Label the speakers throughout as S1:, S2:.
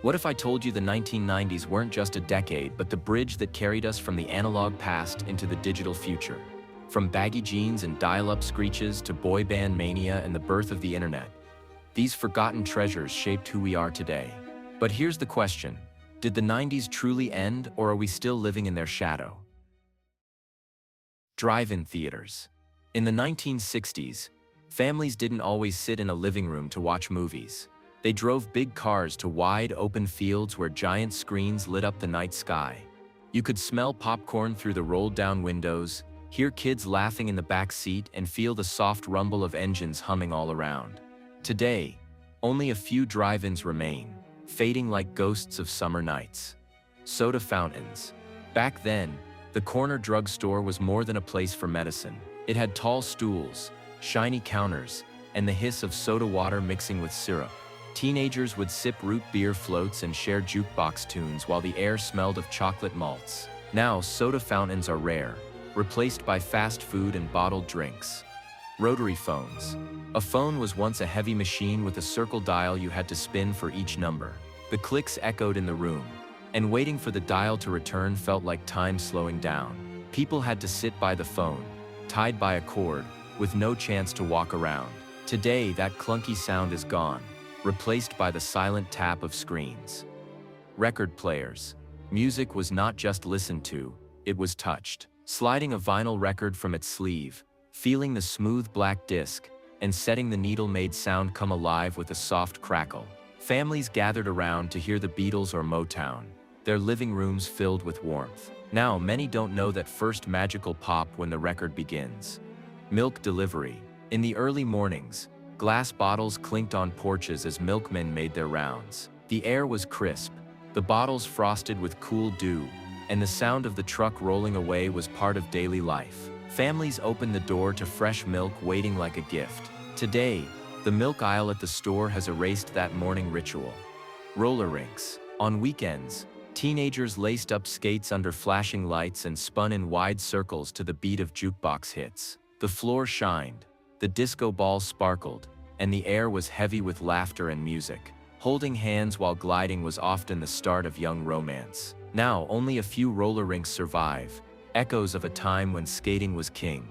S1: What if I told you the 1990s weren't just a decade, but the bridge that carried us from the analog past into the digital future? From baggy jeans and dial-up screeches to boy band mania and the birth of the internet, these forgotten treasures shaped who we are today. But here's the question: did the 90s truly end, or are we still living in their shadow? Drive-in theaters. In the 1960s, families didn't always sit in a living room to watch movies. They drove big cars to wide, open fields where giant screens lit up the night sky. You could smell popcorn through the rolled-down windows, hear kids laughing in the back seat, and feel the soft rumble of engines humming all around. Today, only a few drive-ins remain, fading like ghosts of summer nights. Soda fountains. Back then, the corner drugstore was more than a place for medicine. It had tall stools, shiny counters, and the hiss of soda water mixing with syrup. Teenagers would sip root beer floats and share jukebox tunes while the air smelled of chocolate malts. Now, soda fountains are rare, replaced by fast food and bottled drinks. Rotary phones. A phone was once a heavy machine with a circle dial you had to spin for each number. The clicks echoed in the room, and waiting for the dial to return felt like time slowing down. People had to sit by the phone, tied by a cord, with no chance to walk around. Today, that clunky sound is gone, replaced by the silent tap of screens. Record players. Music was not just listened to, it was touched. Sliding a vinyl record from its sleeve, feeling the smooth black disc, and setting the needle-made sound come alive with a soft crackle. Families gathered around to hear the Beatles or Motown, their living rooms filled with warmth. Now, many don't know that first magical pop when the record begins. Milk delivery. In the early mornings, glass bottles clinked on porches as milkmen made their rounds. The air was crisp, the bottles frosted with cool dew, and the sound of the truck rolling away was part of daily life. Families opened the door to fresh milk waiting like a gift. Today, the milk aisle at the store has erased that morning ritual. Roller rinks. On weekends, teenagers laced up skates under flashing lights and spun in wide circles to the beat of jukebox hits. The floor shined, the disco balls sparkled, and the air was heavy with laughter and music. Holding hands while gliding was often the start of young romance. Now, only a few roller rinks survive, echoes of a time when skating was king.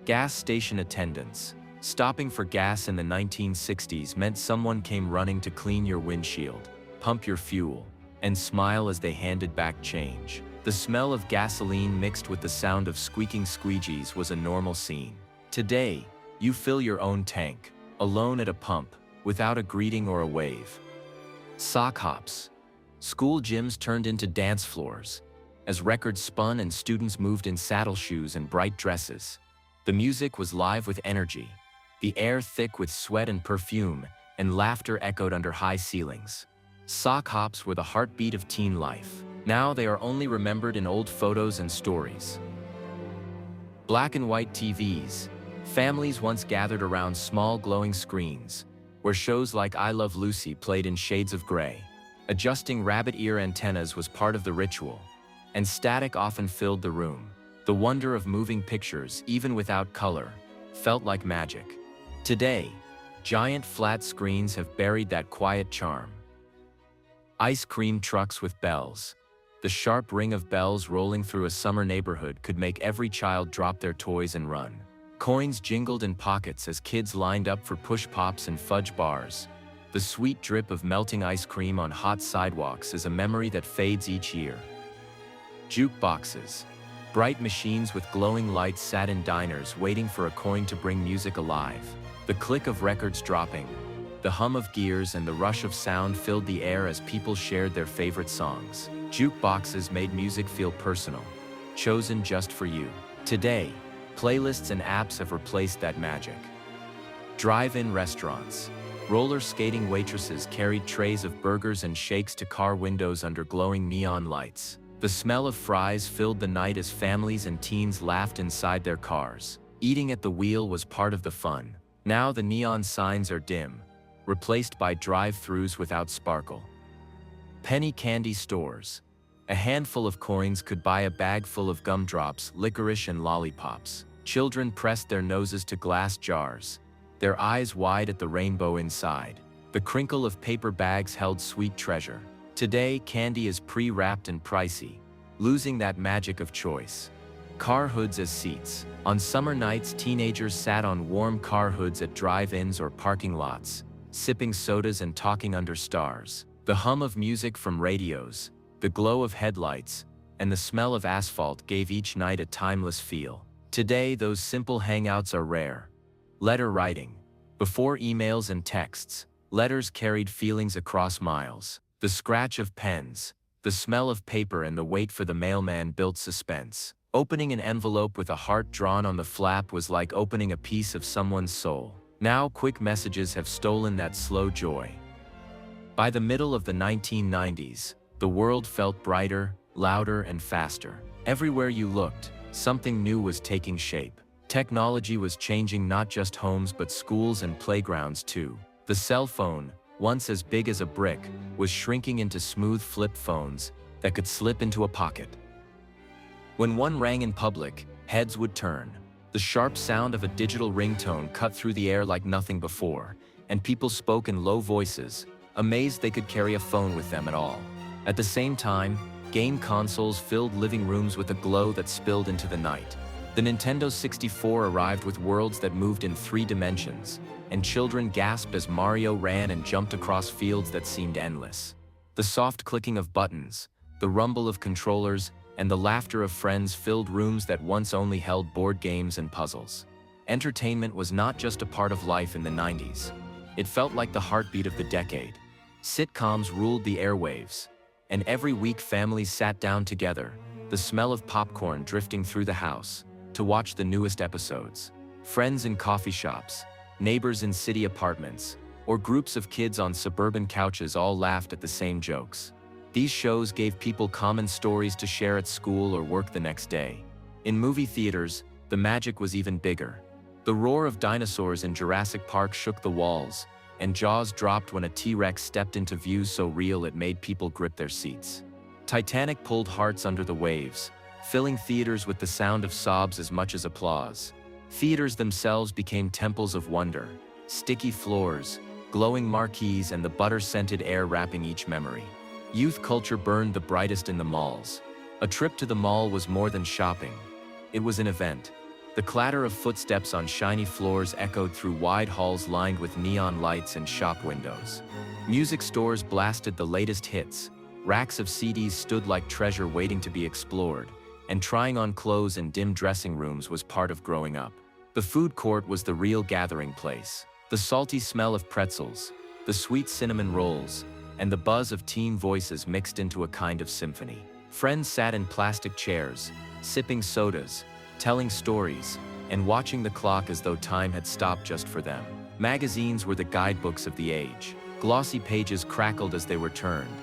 S1: Gas station attendants. Stopping for gas in the 1960s meant someone came running to clean your windshield, pump your fuel, and smile as they handed back change. The smell of gasoline mixed with the sound of squeaking squeegees was a normal scene. Today, you fill your own tank, alone at a pump, without a greeting or a wave. Sock hops. School gyms turned into dance floors, as records spun and students moved in saddle shoes and bright dresses. The music was live with energy, the air thick with sweat and perfume, and laughter echoed under high ceilings. Sock hops were the heartbeat of teen life. Now they are only remembered in old photos and stories. Black and white TVs. Families once gathered around small glowing screens, where shows like I Love Lucy played in shades of gray. Adjusting rabbit ear antennas was part of the ritual, and static often filled the room. The wonder of moving pictures, even without color, felt like magic. Today, giant flat screens have buried that quiet charm. Ice cream trucks with bells. The sharp ring of bells rolling through a summer neighborhood could make every child drop their toys and run. Coins jingled in pockets as kids lined up for push pops and fudge bars. The sweet drip of melting ice cream on hot sidewalks is a memory that fades each year. Jukeboxes. Bright machines with glowing lights sat in diners waiting for a coin to bring music alive. The click of records dropping, the hum of gears and the rush of sound filled the air as people shared their favorite songs. Jukeboxes made music feel personal, chosen just for you. Today, playlists and apps have replaced that magic. Drive-in restaurants. Roller skating waitresses carried trays of burgers and shakes to car windows under glowing neon lights. The smell of fries filled the night as families and teens laughed inside their cars. Eating at the wheel was part of the fun. Now the neon signs are dim, replaced by drive-thrus without sparkle. Penny candy stores. A handful of coins could buy a bag full of gumdrops, licorice, and lollipops. Children pressed their noses to glass jars, their eyes wide at the rainbow inside. The crinkle of paper bags held sweet treasure. Today, candy is pre-wrapped and pricey, losing that magic of choice. Car hoods as seats. On summer nights, teenagers sat on warm car hoods at drive-ins or parking lots, sipping sodas and talking under stars. The hum of music from radios, the glow of headlights, and the smell of asphalt gave each night a timeless feel. Today, those simple hangouts are rare. Letter writing. Before emails and texts, letters carried feelings across miles. The scratch of pens, the smell of paper, and the wait for the mailman built suspense. Opening an envelope with a heart drawn on the flap was like opening a piece of someone's soul. Now, quick messages have stolen that slow joy. By the middle of the 1990s, the world felt brighter, louder, and faster. Everywhere you looked, something new was taking shape. Technology was changing not just homes but schools and playgrounds too. The cell phone, once as big as a brick, was shrinking into smooth flip phones that could slip into a pocket. When one rang in public, heads would turn. The sharp sound of a digital ringtone cut through the air like nothing before, and people spoke in low voices, amazed they could carry a phone with them at all. At the same time, game consoles filled living rooms with a glow that spilled into the night. The Nintendo 64 arrived with worlds that moved in 3 dimensions, and children gasped as Mario ran and jumped across fields that seemed endless. The soft clicking of buttons, the rumble of controllers, and the laughter of friends filled rooms that once only held board games and puzzles. Entertainment was not just a part of life in the 90s. It felt like the heartbeat of the decade. Sitcoms ruled the airwaves, and every week families sat down together, the smell of popcorn drifting through the house, to watch the newest episodes. Friends in coffee shops, neighbors in city apartments, or groups of kids on suburban couches all laughed at the same jokes. These shows gave people common stories to share at school or work the next day. In movie theaters, the magic was even bigger. The roar of dinosaurs in Jurassic Park shook the walls, and jaws dropped when a T-Rex stepped into view so real it made people grip their seats. Titanic pulled hearts under the waves, filling theaters with the sound of sobs as much as applause. Theaters themselves became temples of wonder, sticky floors, glowing marquees, and the butter-scented air wrapping each memory. Youth culture burned the brightest in the malls. A trip to the mall was more than shopping. It was an event. The clatter of footsteps on shiny floors echoed through wide halls lined with neon lights and shop windows. Music stores blasted the latest hits. Racks of CDs stood like treasure waiting to be explored, and trying on clothes in dim dressing rooms was part of growing up. The food court was the real gathering place. The salty smell of pretzels, the sweet cinnamon rolls, and the buzz of teen voices mixed into a kind of symphony. Friends sat in plastic chairs, sipping sodas, telling stories, and watching the clock as though time had stopped just for them. Magazines were the guidebooks of the age. Glossy pages crackled as they were turned,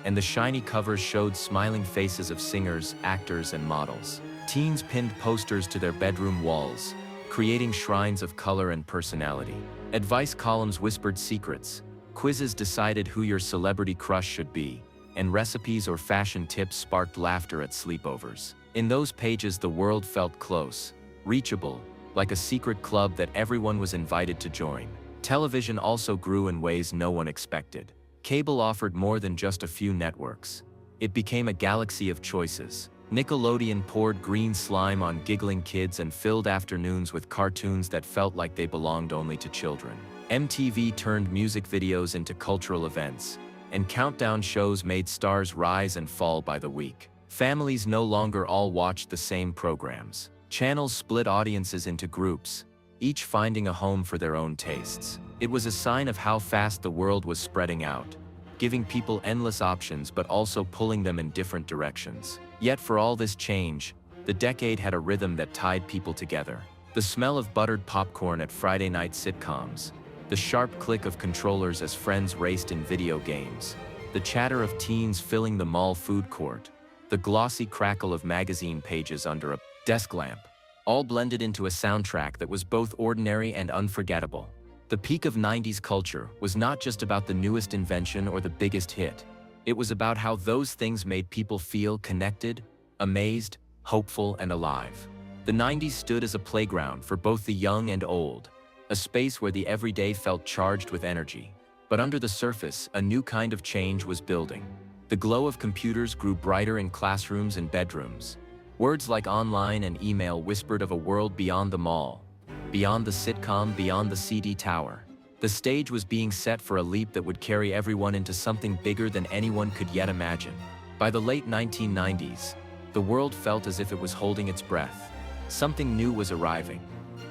S1: and the shiny covers showed smiling faces of singers, actors, and models. Teens pinned posters to their bedroom walls, creating shrines of color and personality. Advice columns whispered secrets, quizzes decided who your celebrity crush should be, and recipes or fashion tips sparked laughter at sleepovers. In those pages, the world felt close, reachable, like a secret club that everyone was invited to join. Television also grew in ways no one expected. Cable offered more than just a few networks. It became a galaxy of choices. Nickelodeon poured green slime on giggling kids and filled afternoons with cartoons that felt like they belonged only to children. MTV turned music videos into cultural events, and countdown shows made stars rise and fall by the week. Families no longer all watched the same programs. Channels split audiences into groups, each finding a home for their own tastes. It was a sign of how fast the world was spreading out, giving people endless options but also pulling them in different directions. Yet for all this change, the decade had a rhythm that tied people together. The smell of buttered popcorn at Friday night sitcoms, the sharp click of controllers as friends raced in video games, the chatter of teens filling the mall food court, the glossy crackle of magazine pages under a desk lamp, all blended into a soundtrack that was both ordinary and unforgettable. The peak of 90s culture was not just about the newest invention or the biggest hit. It was about how those things made people feel connected, amazed, hopeful, and alive. The 90s stood as a playground for both the young and old, a space where the everyday felt charged with energy. But under the surface, a new kind of change was building. The glow of computers grew brighter in classrooms and bedrooms. Words like online and email whispered of a world beyond the mall, beyond the sitcom, beyond the CD tower. The stage was being set for a leap that would carry everyone into something bigger than anyone could yet imagine. By the late 1990s, the world felt as if it was holding its breath. Something new was arriving,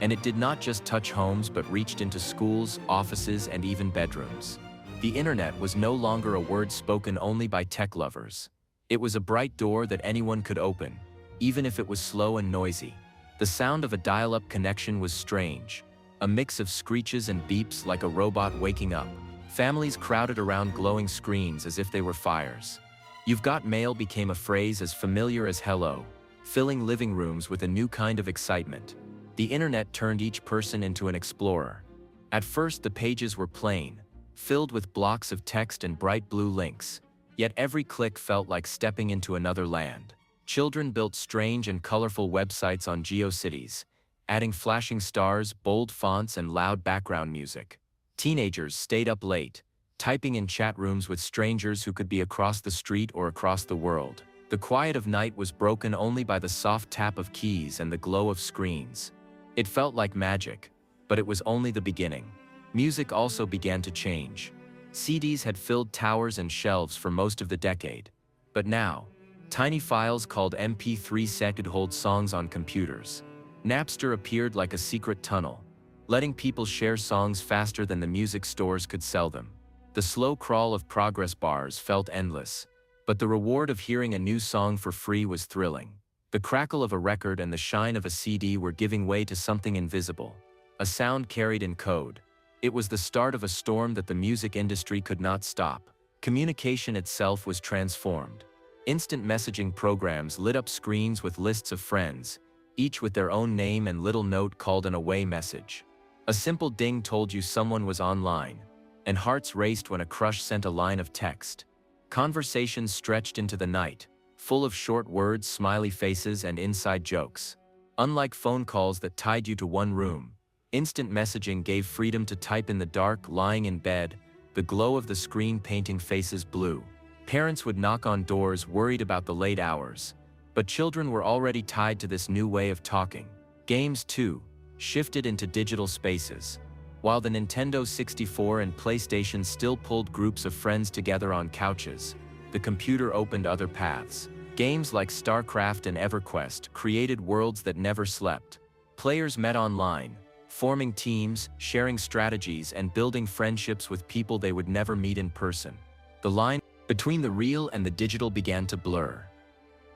S1: and it did not just touch homes but reached into schools, offices, and even bedrooms. The internet was no longer a word spoken only by tech lovers. It was a bright door that anyone could open, even if it was slow and noisy. The sound of a dial-up connection was strange, a mix of screeches and beeps like a robot waking up. Families crowded around glowing screens as if they were fires. "You've got mail" became a phrase as familiar as hello, filling living rooms with a new kind of excitement. The internet turned each person into an explorer. At first, the pages were plain, filled with blocks of text and bright blue links, yet every click felt like stepping into another land. Children built strange and colorful websites on GeoCities, adding flashing stars, bold fonts, and loud background music. Teenagers stayed up late, typing in chat rooms with strangers who could be across the street or across the world. The quiet of night was broken only by the soft tap of keys and the glow of screens. It felt like magic, but it was only the beginning. Music also began to change. CDs had filled towers and shelves for most of the decade. But now, tiny files called MP3 sets could hold songs on computers. Napster appeared like a secret tunnel, letting people share songs faster than the music stores could sell them. The slow crawl of progress bars felt endless, but the reward of hearing a new song for free was thrilling. The crackle of a record and the shine of a CD were giving way to something invisible, a sound carried in code. It was the start of a storm that the music industry could not stop. Communication itself was transformed. Instant messaging programs lit up screens with lists of friends, each with their own name and little note called an away message. A simple ding told you someone was online, and hearts raced when a crush sent a line of text. Conversations stretched into the night, full of short words, smiley faces, and inside jokes. Unlike phone calls that tied you to one room, instant messaging gave freedom to type in the dark, lying in bed, the glow of the screen painting faces blue. Parents would knock on doors worried about the late hours, but children were already tied to this new way of talking. Games, too, shifted into digital spaces. While the Nintendo 64 and PlayStation still pulled groups of friends together on couches, the computer opened other paths. Games like StarCraft and EverQuest created worlds that never slept. Players met online, forming teams, sharing strategies, and building friendships with people they would never meet in person. The line between the real and the digital began to blur.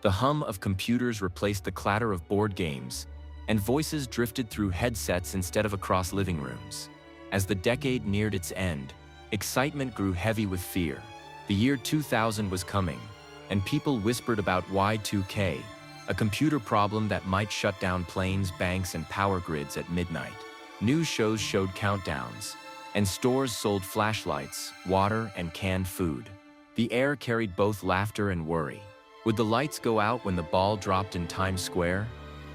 S1: The hum of computers replaced the clatter of board games, and voices drifted through headsets instead of across living rooms. As the decade neared its end, excitement grew heavy with fear. The year 2000 was coming, and people whispered about Y2K, a computer problem that might shut down planes, banks, and power grids at midnight. News shows showed countdowns, and stores sold flashlights, water, and canned food. The air carried both laughter and worry. Would the lights go out when the ball dropped in Times Square?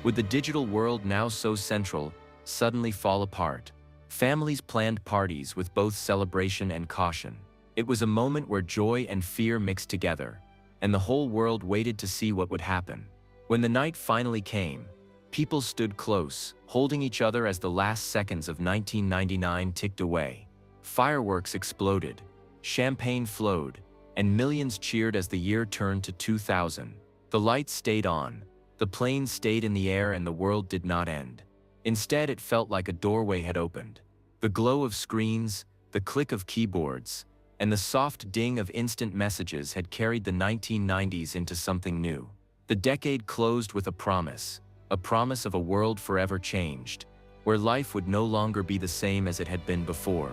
S1: Would the digital world, now so central, suddenly fall apart? Families planned parties with both celebration and caution. It was a moment where joy and fear mixed together, and the whole world waited to see what would happen. When the night finally came, people stood close, holding each other as the last seconds of 1999 ticked away. Fireworks exploded, champagne flowed, and millions cheered as the year turned to 2000. The lights stayed on, the planes stayed in the air, and the world did not end. Instead, it felt like a doorway had opened. The glow of screens, the click of keyboards, and the soft ding of instant messages had carried the 1990s into something new. The decade closed with a promise of a world forever changed, where life would no longer be the same as it had been before.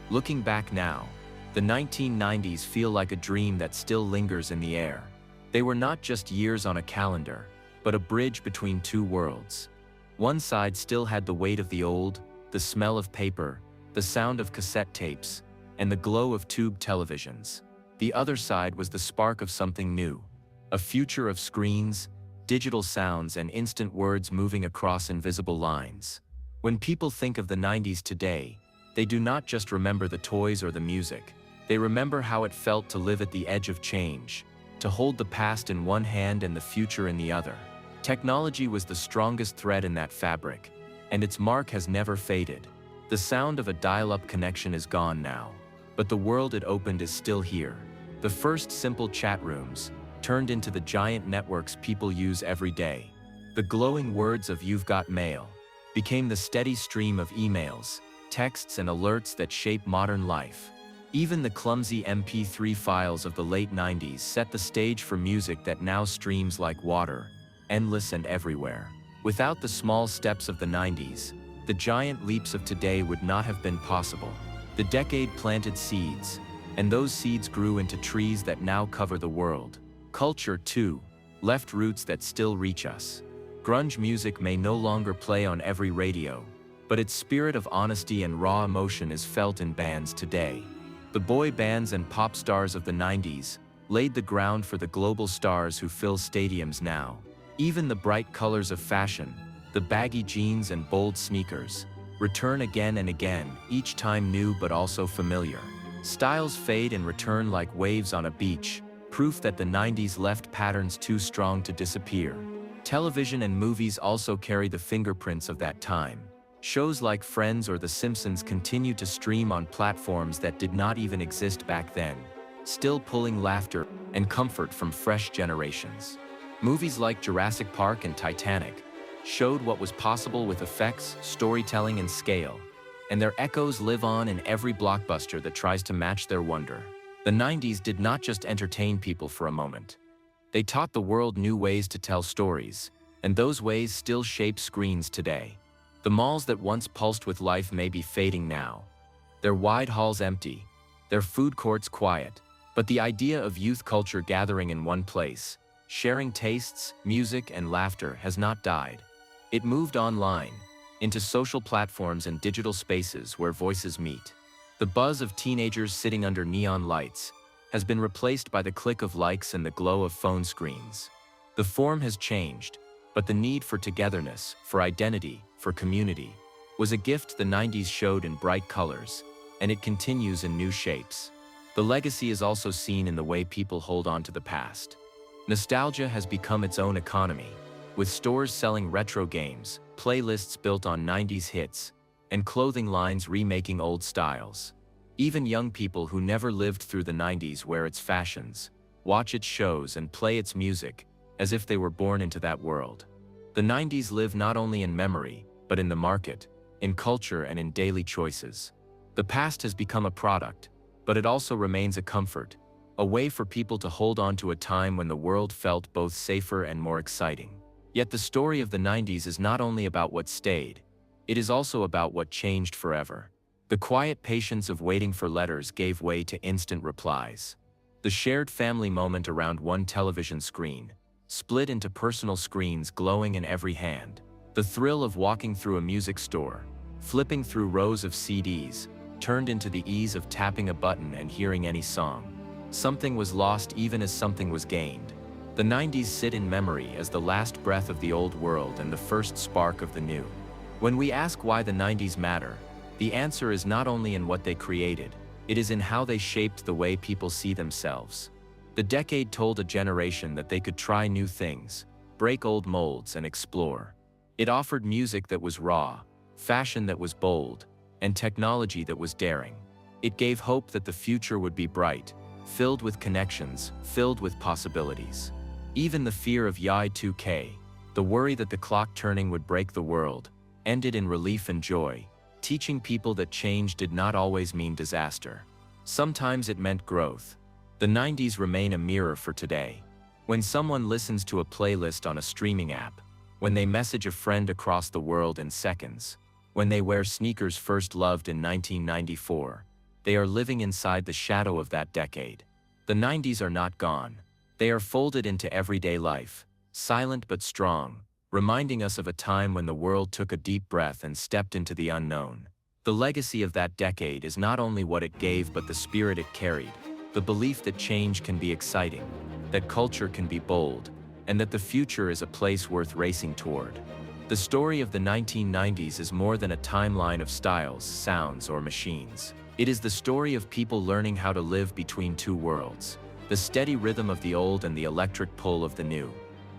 S1: Looking back now, the 1990s feel like a dream that still lingers in the air. They were not just years on a calendar, but a bridge between two worlds. One side still had the weight of the old, the smell of paper, the sound of cassette tapes, and the glow of tube televisions. The other side was the spark of something new, a future of screens, digital sounds, and instant words moving across invisible lines. When people think of the 90s today, They do not just remember the toys or the music. They remember how it felt to live at the edge of change, to hold the past in one hand and the future in the other. Technology was the strongest thread in that fabric, and its mark has never faded. The sound of a dial-up connection is gone now, but the world it opened is still here. The first simple chat rooms turned into the giant networks people use every day. The glowing words of "You've got mail" became the steady stream of emails, texts, and alerts that shape modern life. Even the clumsy MP3 files of the late 90s set the stage for music that now streams like water, endless and everywhere. Without the small steps of the 90s, the giant leaps of today would not have been possible. The decade planted seeds, and those seeds grew into trees that now cover the world. Culture, too, left roots that still reach us. Grunge music may no longer play on every radio, but its spirit of honesty and raw emotion is felt in bands today. The boy bands and pop stars of the 90s laid the ground for the global stars who fill stadiums now. Even the bright colors of fashion, the baggy jeans and bold sneakers, return again and again, each time new but also familiar. Styles fade and return like waves on a beach, proof that the 90s left patterns too strong to disappear. Television and movies also carry the fingerprints of that time. Shows like Friends or The Simpsons continue to stream on platforms that did not even exist back then, still pulling laughter and comfort from fresh generations. Movies like Jurassic Park and Titanic showed what was possible with effects, storytelling, and scale, and their echoes live on in every blockbuster that tries to match their wonder. The 90s did not just entertain people for a moment. They taught the world new ways to tell stories, and those ways still shape screens today. The malls that once pulsed with life may be fading now, their wide halls empty, their food courts quiet, but the idea of youth culture gathering in one place, sharing tastes, music, and laughter has not died. It moved online, into social platforms and digital spaces where voices meet. The buzz of teenagers sitting under neon lights has been replaced by the click of likes and the glow of phone screens. The form has changed, but the need for togetherness, for identity, for community, was a gift the 90s showed in bright colors, and it continues in new shapes. The legacy is also seen in the way people hold on to the past. Nostalgia has become its own economy, with stores selling retro games, playlists built on 90s hits, and clothing lines remaking old styles. Even young people who never lived through the 90s wear its fashions, watch its shows, and play its music, as if they were born into that world. The 90s live not only in memory, but in the market, in culture, and in daily choices. The past has become a product, but it also remains a comfort, a way for people to hold on to a time when the world felt both safer and more exciting. Yet the story of the 90s is not only about what stayed, it is also about what changed forever. The quiet patience of waiting for letters gave way to instant replies. The shared family moment around one television screen split into personal screens glowing in every hand. The thrill of walking through a music store, flipping through rows of CDs, turned into the ease of tapping a button and hearing any song. Something was lost even as something was gained. The 90s sit in memory as the last breath of the old world and the first spark of the new. When we ask why the 90s matter, the answer is not only in what they created, it is in how they shaped the way people see themselves. The decade told a generation that they could try new things, break old molds, and explore. It offered music that was raw, fashion that was bold, and technology that was daring. It gave hope that the future would be bright, filled with connections, filled with possibilities. Even the fear of Y2K, the worry that the clock turning would break the world, ended in relief and joy, teaching people that change did not always mean disaster. Sometimes it meant growth. The 90s remain a mirror for today. When someone listens to a playlist on a streaming app, when they message a friend across the world in seconds, when they wear sneakers first loved in 1994, they are living inside the shadow of that decade. The 90s are not gone. They are folded into everyday life, silent but strong, reminding us of a time when the world took a deep breath and stepped into the unknown. The legacy of that decade is not only what it gave but the spirit it carried, the belief that change can be exciting, that culture can be bold, and that the future is a place worth racing toward. The story of the 1990s is more than a timeline of styles, sounds, or machines. It is the story of people learning how to live between two worlds, the steady rhythm of the old and the electric pull of the new.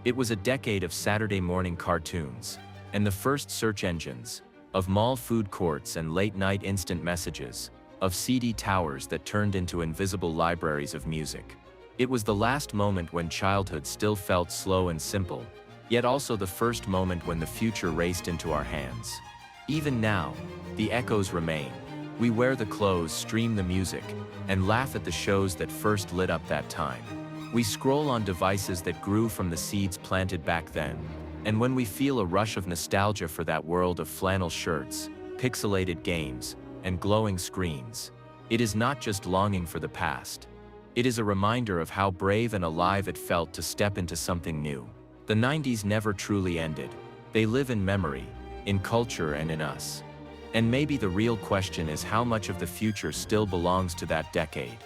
S1: It was a decade of Saturday morning cartoons, and the first search engines, of mall food courts and late-night instant messages, of CD towers that turned into invisible libraries of music. It was the last moment when childhood still felt slow and simple, yet also the first moment when the future raced into our hands. Even now, the echoes remain. We wear the clothes, stream the music, and laugh at the shows that first lit up that time. We scroll on devices that grew from the seeds planted back then, and when we feel a rush of nostalgia for that world of flannel shirts, pixelated games, and glowing screens, it is not just longing for the past. It is a reminder of how brave and alive it felt to step into something new. The 90s never truly ended. They live in memory, in culture, and in us. And maybe the real question is how much of the future still belongs to that decade.